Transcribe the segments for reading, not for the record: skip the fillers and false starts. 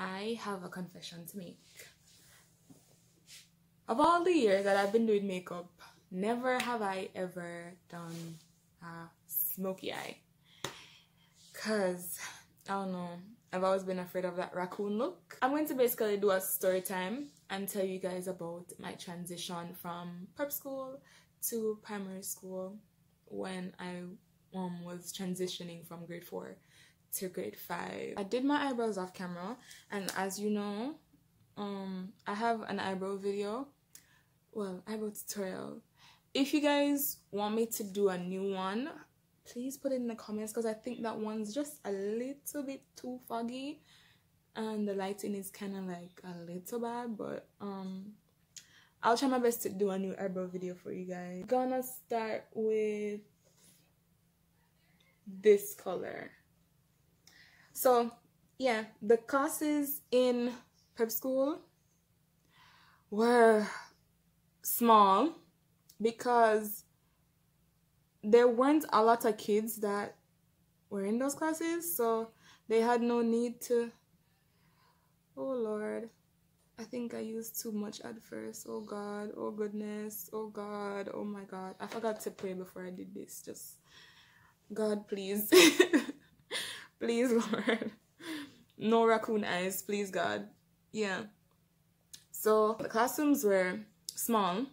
I have a confession to make. Of all the years that I've been doing makeup, never have I ever done a smoky eye. Cause, I don't know, I've always been afraid of that raccoon look. I'm going to basically do a story time and tell you guys about my transition from prep school to primary school when I was transitioning from grade 4 to grade 5. I did my eyebrows off camera, and as you know, I have an eyebrow video, eyebrow tutorial. If you guys want me to do a new one, please put it in the comments, because I think that one's just a little bit too foggy and the lighting is kind of like a little bad, but I'll try my best to do a new eyebrow video for you guys. Gonna start with this color. So yeah, the classes in prep school were small because there weren't a lot of kids that were in those classes, so they had no need to. Oh Lord, I think I used too much at first. Oh God, oh goodness, oh God, oh my God. I forgot to pray before I did this. Just God, please. Please, Lord. No raccoon eyes, please, God. Yeah. So the classrooms were small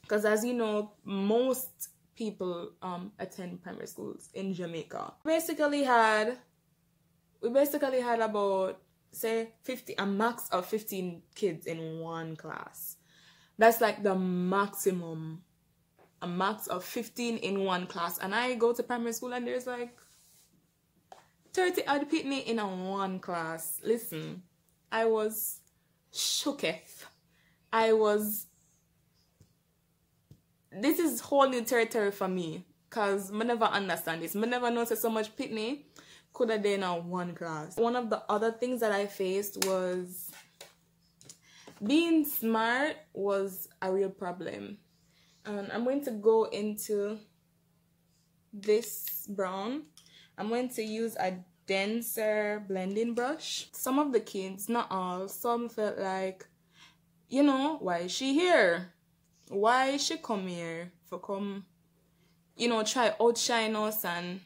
because, as you know, most people attend primary schools in Jamaica. We basically had about, say, a max of 15 kids in one class. That's like the maximum. A max of 15 in one class. And I go to primary school and there's like 30 odd pitney in a one class. Listen, I was shooketh. This is whole new territory for me, because I never understand this. I never noticed so much pitney could have done in one class. One of the other things that I faced was being smart was a real problem. And I'm going to go into this brown. I'm going to use a denser blending brush. Some of the kids, not all, some felt like, you know, why is she here? Why is she come here? For come, you know, try outshine us, and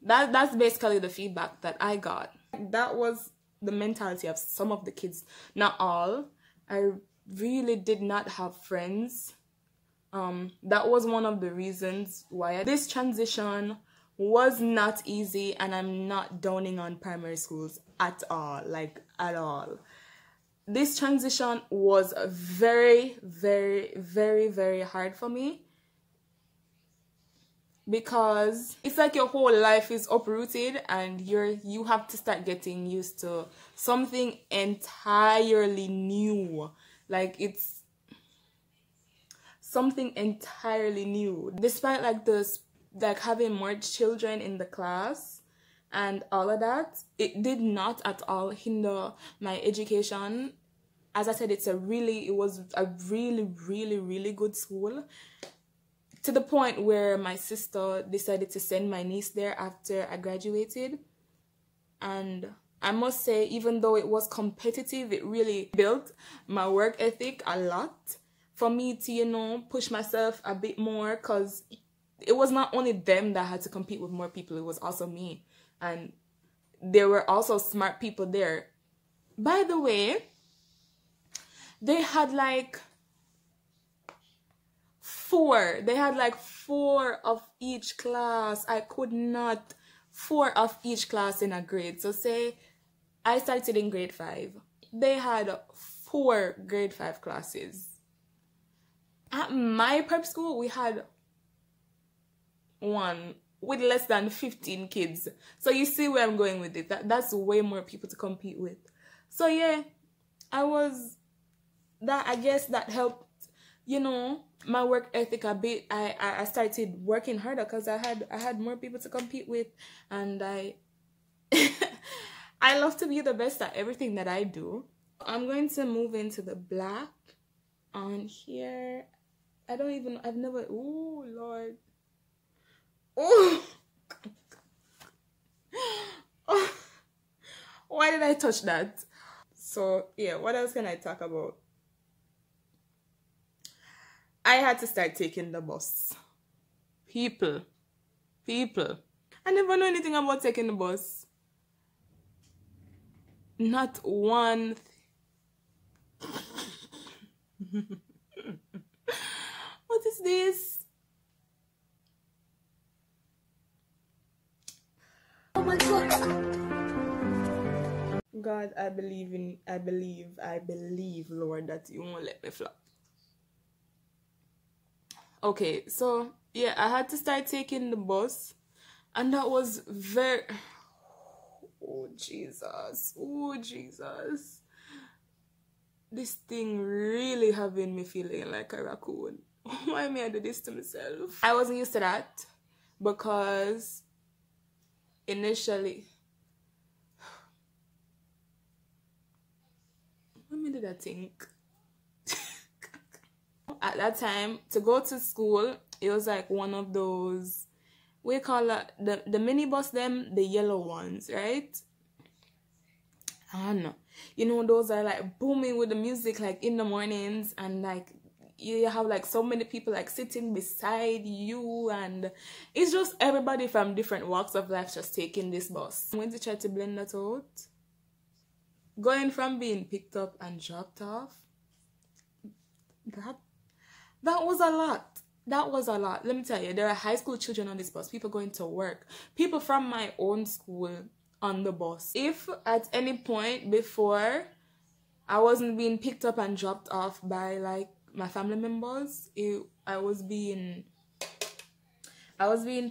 that's basically the feedback that I got. That was the mentality of some of the kids, not all. I really did not have friends. That was one of the reasons why this transition was not easy, and I'm not downing on primary schools at all, like at all. This transition was very, very, very, very hard for me, because it's like your whole life is uprooted and you have to start getting used to something entirely new. Like, it's something entirely new. Despite like this, like having more children in the class and all of that, it did not at all hinder my education. As I said, it was a really, really, really good school, to the point where my sister decided to send my niece there after I graduated. And I must say, even though it was competitive, it really built my work ethic a lot for me to, you know, push myself a bit more, because it was not only them that had to compete with more people, it was also me. And there were also smart people there. By the way, they had like four of each class. I could not, 4 of each class in a grade. So say I started in grade 5. They had 4 grade 5 classes. At my prep school, we had 1 with less than 15 kids. So you see where I'm going with it. That's way more people to compete with. So yeah, I guess that helped, you know, my work ethic a bit. I started working harder because I had more people to compete with, and I I love to be the best at everything that I do. I'm going to move into the black on here. I've never, oh Lord. Oh. Why did I touch that? So yeah, what else can I talk about? I had to start taking the bus. People. I never know anything about taking the bus. Not one. What is this? Oh my God. God, I believe, Lord, that you won't let me flop. Okay, so yeah, I had to start taking the bus, and that was very... Oh, Jesus. This thing really having me feeling like a raccoon. Why may I do this to myself? I wasn't used to that because initially... Let me do that think. At that time, to go to school, it was like one of those... We call it the minibus, them, the yellow ones, right? I don't know. You know, those are like booming with the music like in the mornings, and like you have like so many people like sitting beside you, and it's just everybody from different walks of life just taking this bus. I'm going to try to blend that out. Going from being picked up and dropped off, that was a lot. That was a lot. Let me tell you, there are high school children on this bus, people going to work, people from my own school on the bus. If at any point before I wasn't being picked up and dropped off by like my family members, I was being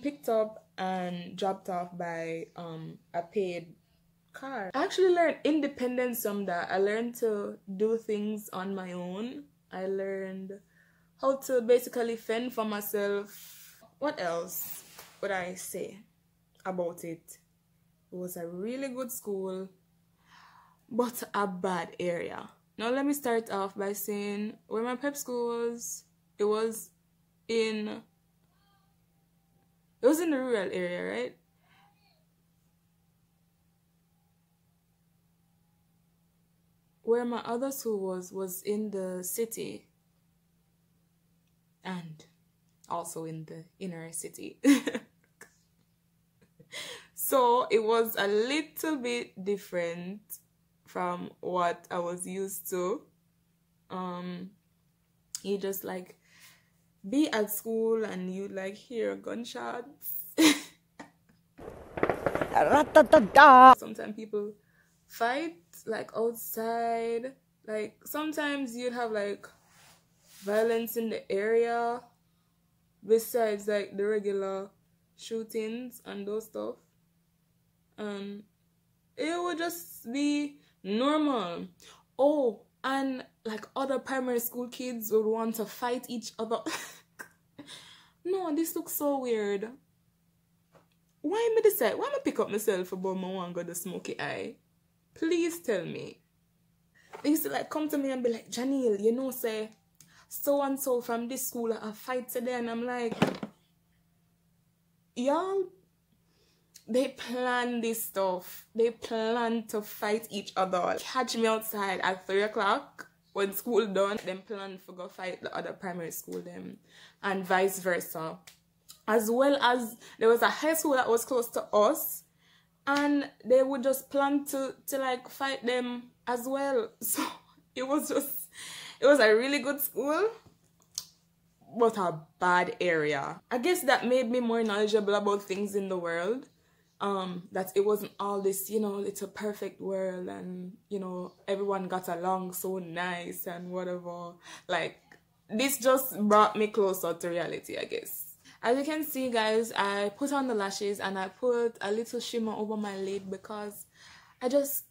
picked up and dropped off by a paid car. I actually learned independence from that. I learned to do things on my own. I learned how to basically fend for myself. What else would I say about it? It was a really good school, but a bad area. Now let me start off by saying where my prep school was, it was in the rural area, right? Where my other school was in the city. And also in the inner city. So it was a little bit different from what I was used to. You just like be at school and you like hear gunshots. Sometimes people fight like outside. Like sometimes you'd have like violence in the area besides like the regular shootings and those stuff. It would just be normal. Oh, and like other primary school kids would want to fight each other. No, this looks so weird. Why me decide? Why me pick up myself about my one go the Smokey eye? Please tell me. They used to like come to me and be like, Janneil, you know, say so and so from this school I fight today, and I'm like, y'all, they plan this stuff. They plan to fight each other. Catch me outside at 3 o'clock when school done. Then plan to go fight the other primary school them, and vice versa. As well as there was a high school that was close to us, and they would just plan to like fight them as well. So it was a really good school, but a bad area. I guess that made me more knowledgeable about things in the world. That it wasn't all this, you know, it's a perfect world and, you know, everyone got along so nice and whatever. Like, this just brought me closer to reality, I guess. As you can see, guys, I put on the lashes and I put a little shimmer over my lid because I was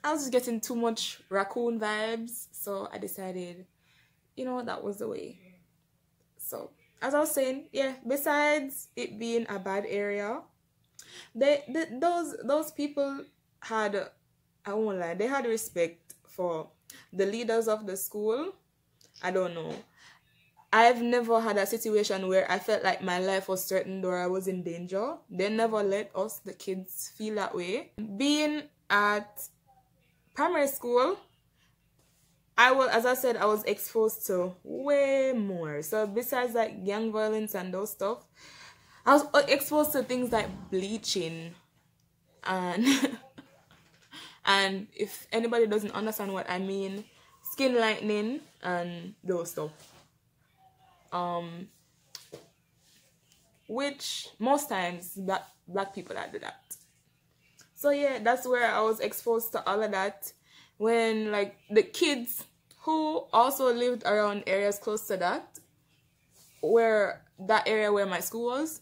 just getting too much raccoon vibes. So I decided, you know, that was the way. So, as I was saying, yeah, besides it being a bad area, those people had, I won't lie, they had respect for the leaders of the school. I don't know. I've never had a situation where I felt like my life was threatened or I was in danger. They never let us, the kids, feel that way. Being at primary school, as I said, I was exposed to way more. So besides like gang violence and those stuff, I was exposed to things like bleaching and and if anybody doesn't understand what I mean, skin lightening and those stuff. Which most times black people that do that. So yeah, that's where I was exposed to all of that. When like the kids who also lived around areas close to that, where that area where my school was,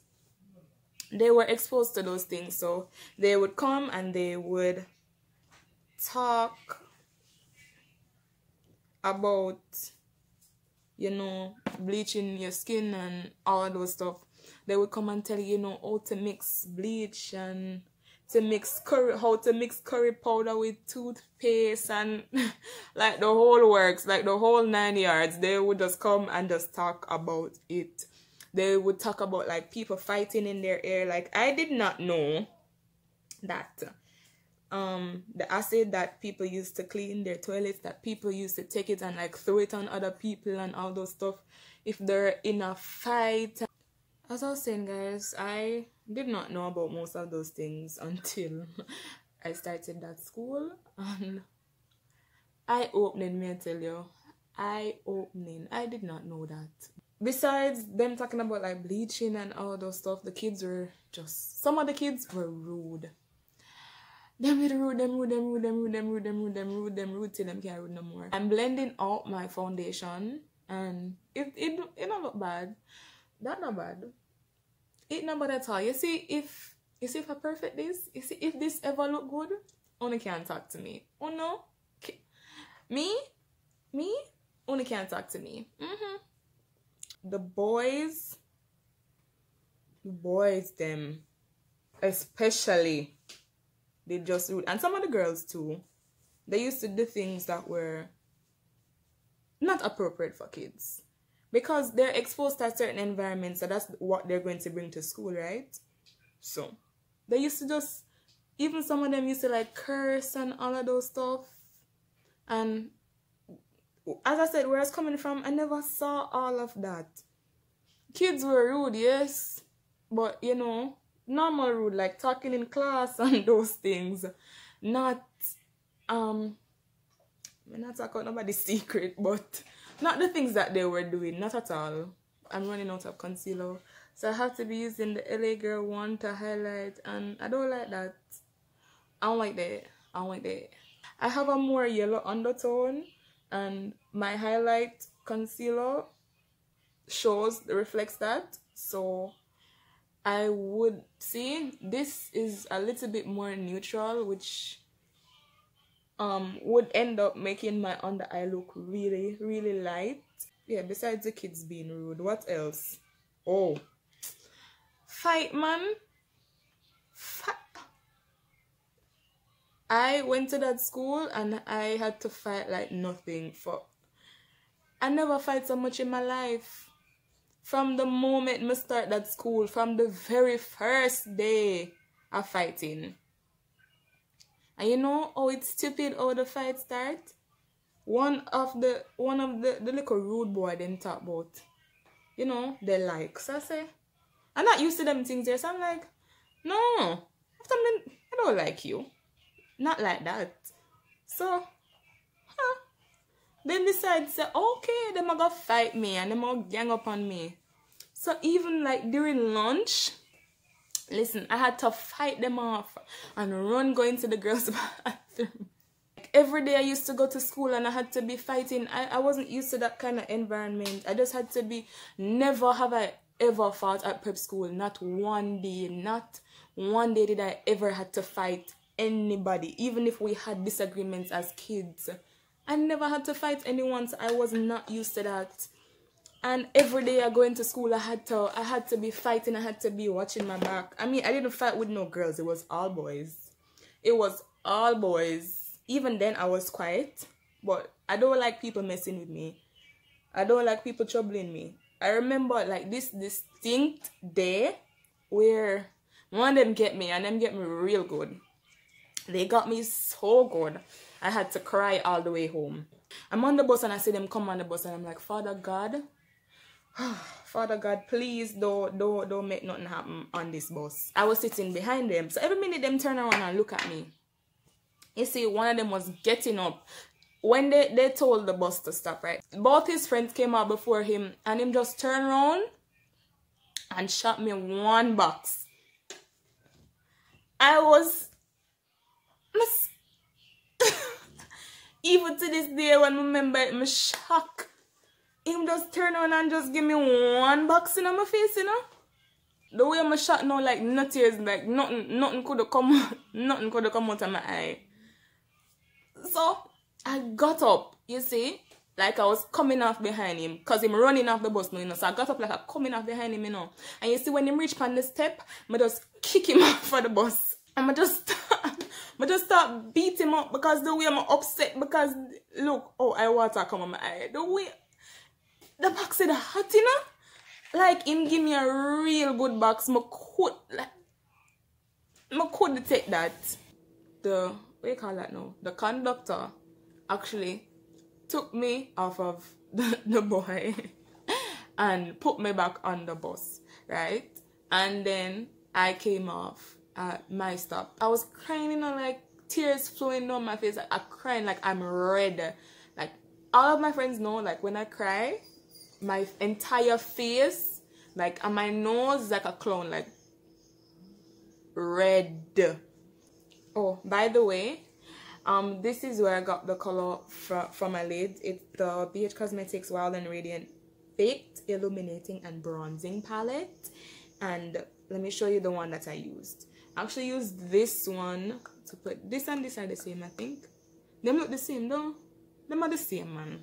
they were exposed to those things. So they would come and they would talk about, you know, bleaching your skin and all of those stuff. They would come and tell you, you know, how to mix bleach and to mix curry, how to mix curry powder with toothpaste and like the whole works, like the whole 9 yards. They would just come and just talk about it. They would talk about like people fighting in their air. Like I did not know that the acid that people used to clean their toilets, that people used to take it and like throw it on other people and all those stuff if they're in a fight. As I was saying, guys, I did not know about most of those things until I started that school, and eye-opening, may I tell you, eye-opening. I did not know that. Besides them talking about like bleaching and all those stuff, the kids were just, some of the kids were rude. Them rude till them can't rude no more. I'm blending out my foundation and it don't look bad. That not bad. It not bad at all. You see if I perfect this, you see if this ever look good, only can't talk to me. Oh no? Me? Only can't talk to me. The boys them especially, they just rude. And some of the girls too. They used to do things that were not appropriate for kids. Because they're exposed to a certain environment, so that's what they're going to bring to school, right? So, they used to just, even some of them used to like curse and all of those stuff. And as I said, where I was coming from, I never saw all of that. Kids were rude, yes, but you know, normal rude, like talking in class and those things. Not, I'm not talking about nobody's secret, but not the things that they were doing, not at all. I'm running out of concealer, so I have to be using the LA Girl one to highlight, and I don't like that. I don't like that. I have a more yellow undertone, and my highlight concealer reflects that. So I would see this is a little bit more neutral, which would end up making my under eye look really, really light. Yeah, besides the kids being rude, what else? Oh, fight, man. Fight. I went to that school and I had to fight like nothing. I never fight so much in my life. From the moment I start that school, from the very first day of fighting. And you know how it's stupid how the fight start? One of the little rude boy them talk about, you know, they like. So I say, I'm not used to them things there. So I'm like, no, I don't like you. Not like that. So, then decide say, okay, them are gonna fight me and them are gang up on me. So even like during lunch, listen, I had to fight them off and run going to the girls' bathroom. Like, every day I used to go to school and I had to be fighting. I wasn't used to that kind of environment. I just had to be, never have I ever fought at prep school. Not one day. Not one day did I ever had to fight anybody. Even if we had disagreements as kids. I never had to fight anyone, so I was not used to that. And every day I go into school, I had to be fighting. I had to be watching my back. I mean, I didn't fight with no girls. It was all boys. It was all boys. Even then, I was quiet. But I don't like people messing with me. I don't like people troubling me. I remember like this distinct day where one of them get me and them get me real good. They got me so good. I had to cry all the way home. I'm on the bus and I see them come on the bus and I'm like, Father God, Father God, please don't make nothing happen on this bus. I was sitting behind them. So every minute them turn around and look at me. You see, one of them was getting up. When they told the bus to stop, right? Both his friends came out before him and him just turned around and shot me one box. I was... Even to this day, when I remember it, I'm shocked. Him just turn around and just give me one box in my face, you know? The way I'm shot now, like, no tears, like, nothing could have come out of my eye. So, I got up, you see? Like, I was coming off behind him, because him running off the bus now, you know? So, I got up like I'm coming off behind him, you know? And you see, when him reach on the step, I just kick him off of the bus. And I just start beat him up because the way I'm upset because look, oh, I water come on my eye. The way the box is hot, you know? Like him give me a real good box. I could take that. What do you call that now? The conductor actually took me off of the boy and put me back on the bus, right? And then I came off at my stop. I was crying, you know, like tears flowing down my face. Like, I'm crying like I'm red. Like all of my friends know, like when I cry, my entire face, like and my nose is like a clown, like red. Oh, by the way, this is where I got the color from my lid. It's the BH Cosmetics Wild and Radiant Baked Illuminating and Bronzing Palette. And let me show you the one that I used. I actually used this one to put this and this are the same, I think. Them look the same though. Them are the same, man.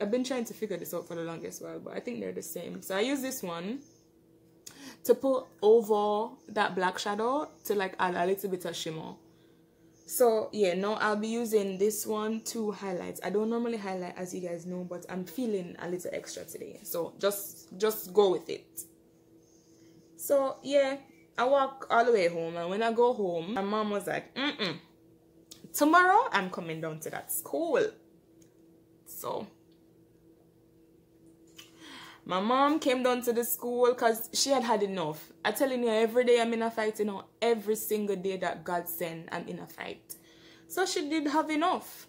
I've been trying to figure this out for the longest while, but I think they're the same. So I use this one to put over that black shadow to like add a little bit of shimmer. So yeah, now I'll be using this one to highlight. I don't normally highlight, as you guys know, but I'm feeling a little extra today. So just go with it. So yeah, I walk all the way home, and when I go home, my mom was like, tomorrow I'm coming down to that school. So my mom came down to the school because she had had enough. I'm telling you, every day I'm in a fight, you know, every single day that God sent, I'm in a fight. So she did have enough.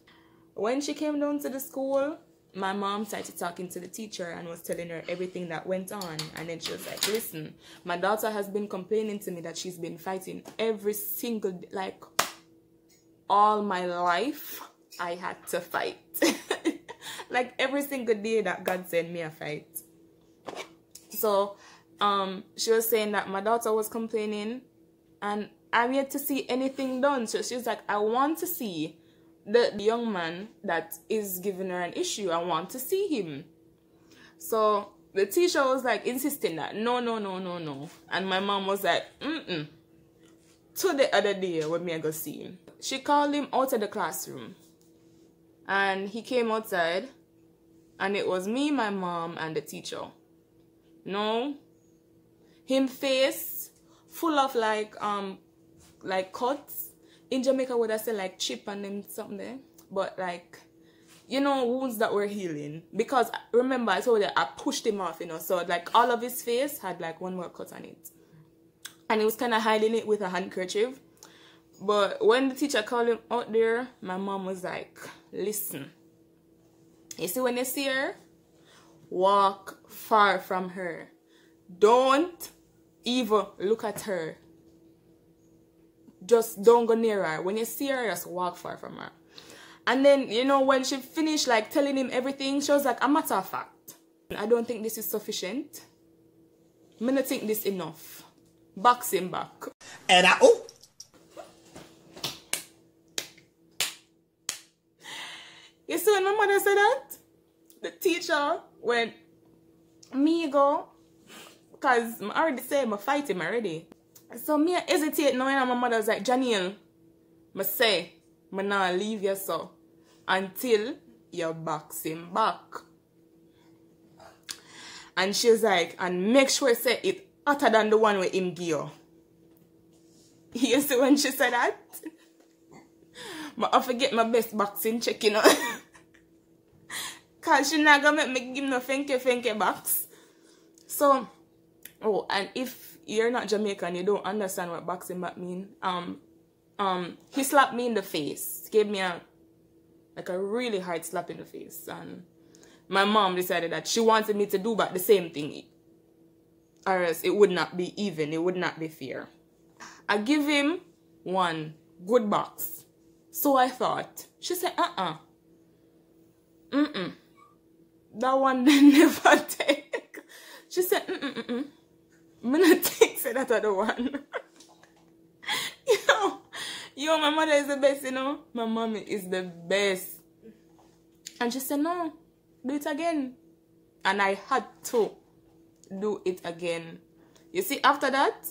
When she came down to the school, my mom started talking to the teacher and was telling her everything that went on. And then she was like, listen, my daughter has been complaining to me that she's been fighting every single day. Like, all my life, I had to fight. Like, every single day that God sent me a fight. So, she was saying that my daughter was complaining and I'm yet to see anything done. So she was like, I want to see the young man that is giving her an issue. I want to see him. So the teacher was like insisting that no. And my mom was like, To the other day when me I go see him. She called him out of the classroom. And he came outside. And it was me, my mom, and the teacher. No. Him face full of like cuts. In Jamaica, would I say like chip and them something there? But like, you know, wounds that were healing. Because remember, I told you I pushed him off, you know. So like all of his face had like one more cut on it. And he was kind of hiding it with a handkerchief. But when the teacher called him out there, my mom was like, listen. You see, when you see her, walk far from her. Don't even look at her. Just don't go near her. When you see her, just walk far from her. And then, you know, when she finished like telling him everything, she was like, a matter of fact, I don't think this is sufficient. I don't think this enough. Box him back. And You see when my mother said that? The teacher went, me go, because I already said I fight him already. So me hesitate now, and my mother was like, Janneil, I say, I not leave you so until you box him back. And she was like, and make sure say it hotter than the one with him give you. You see when she said that? I forget my best boxing check, you know. Cause she not gonna make me give no fenke box. So, oh, and if you're not Jamaican, you don't understand what boxing back mean. He slapped me in the face. Gave me a really hard slap in the face, and my mom decided that she wanted me to do back the same thing, or else it would not be even. It would not be fair. I give him one good box. So I thought. She said, that one they never take. She said, I'm not take say that other one. Yo, my mother is the best, you know. My mommy is the best. And she said, no, do it again. And I had to do it again. You see, after that,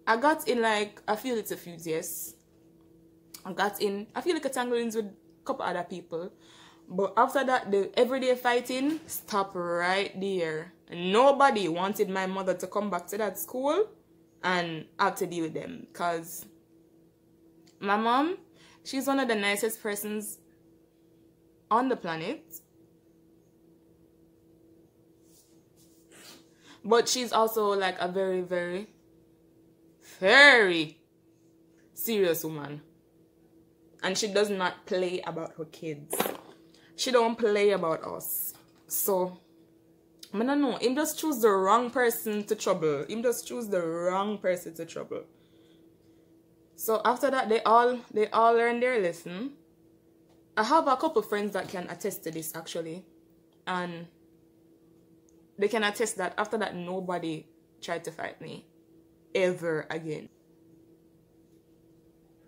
I got in like, I feel it's a few years. I got in, I feel like a tanglings with a couple other people. But after that, the everyday fighting stopped right there. Nobody wanted my mother to come back to that school and have to deal with them. Because my mom, she's one of the nicest persons on the planet. But she's also like a very, very, very serious woman. And she does not play about her kids. She don't play about us. So, I don't know. Him just choose the wrong person to trouble. Him just choose the wrong person to trouble. So after that, they all learn their lesson. I have a couple friends that can attest to this actually. And they can attest that after that, nobody tried to fight me ever again.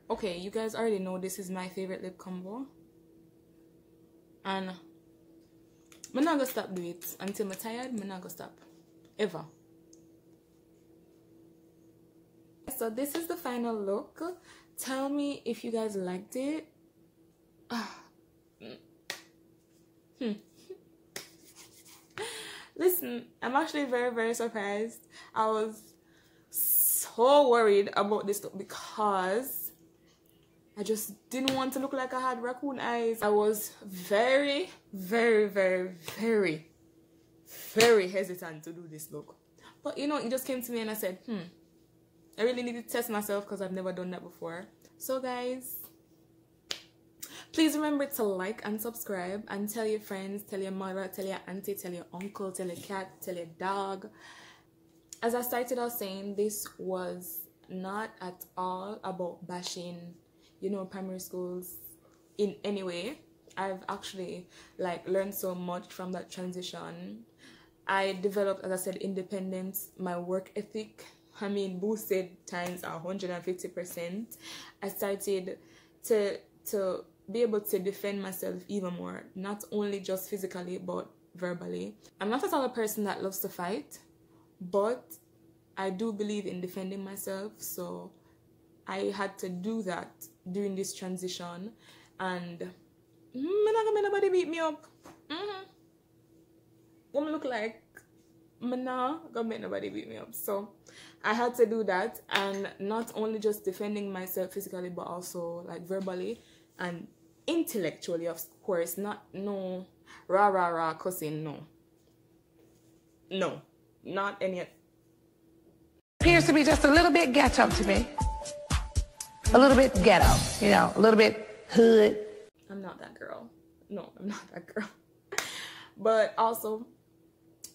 Okay, you guys already know this is my favorite lip combo. And I'm not gonna stop doing it until I'm tired. I'm not gonna stop. Ever. So this is the final look. Tell me if you guys liked it. Listen, I'm actually very, very surprised. I was so worried about this look because I just didn't want to look like I had raccoon eyes. I was very, very, very, very, very hesitant to do this look. But you know, it just came to me and I said, I really need to test myself because I've never done that before. So guys, please remember to like and subscribe and tell your friends, tell your mother, tell your auntie, tell your uncle, tell your cat, tell your dog. As I started out saying, this was not at all about bashing, you know, primary schools in any way. I've actually like learned so much from that transition. I developed, as I said, independence, my work ethic, I mean, boosted times 150%. I started to be able to defend myself even more, not only just physically, but verbally. I'm not at all a person that loves to fight, but I do believe in defending myself, so I had to do that during this transition, and I'm not gonna make nobody beat me up. What I look like, I'm not gonna make nobody beat me up. So I had to do that, and not only just defending myself physically, but also like verbally and intellectually, of course. Not no rah cussing, no, not any. Appears to be just a little bit ghetto to me. A little bit ghetto, you know, a little bit hood. I'm not that girl. No, I'm not that girl. But also,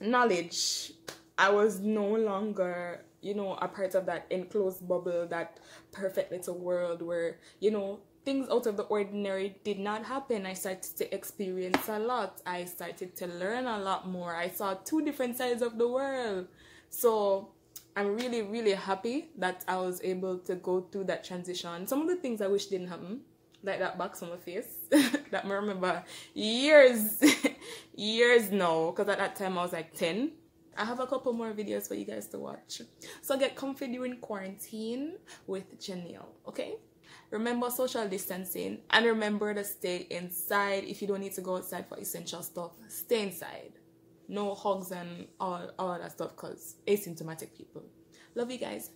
knowledge. I was no longer, you know, a part of that enclosed bubble, that perfect little world where, you know, things out of the ordinary did not happen. I started to experience a lot. I started to learn a lot more. I saw two different sides of the world. So I'm really, really happy that I was able to go through that transition. Some of the things I wish didn't happen, like that box on my face, that I remember years, years now, because at that time I was like 10. I have a couple more videos for you guys to watch. So get comfy during quarantine with Janneil, okay? Remember social distancing, and remember to stay inside. If you don't need to go outside for essential stuff, stay inside. No hugs and all that stuff, because asymptomatic people. Love you guys.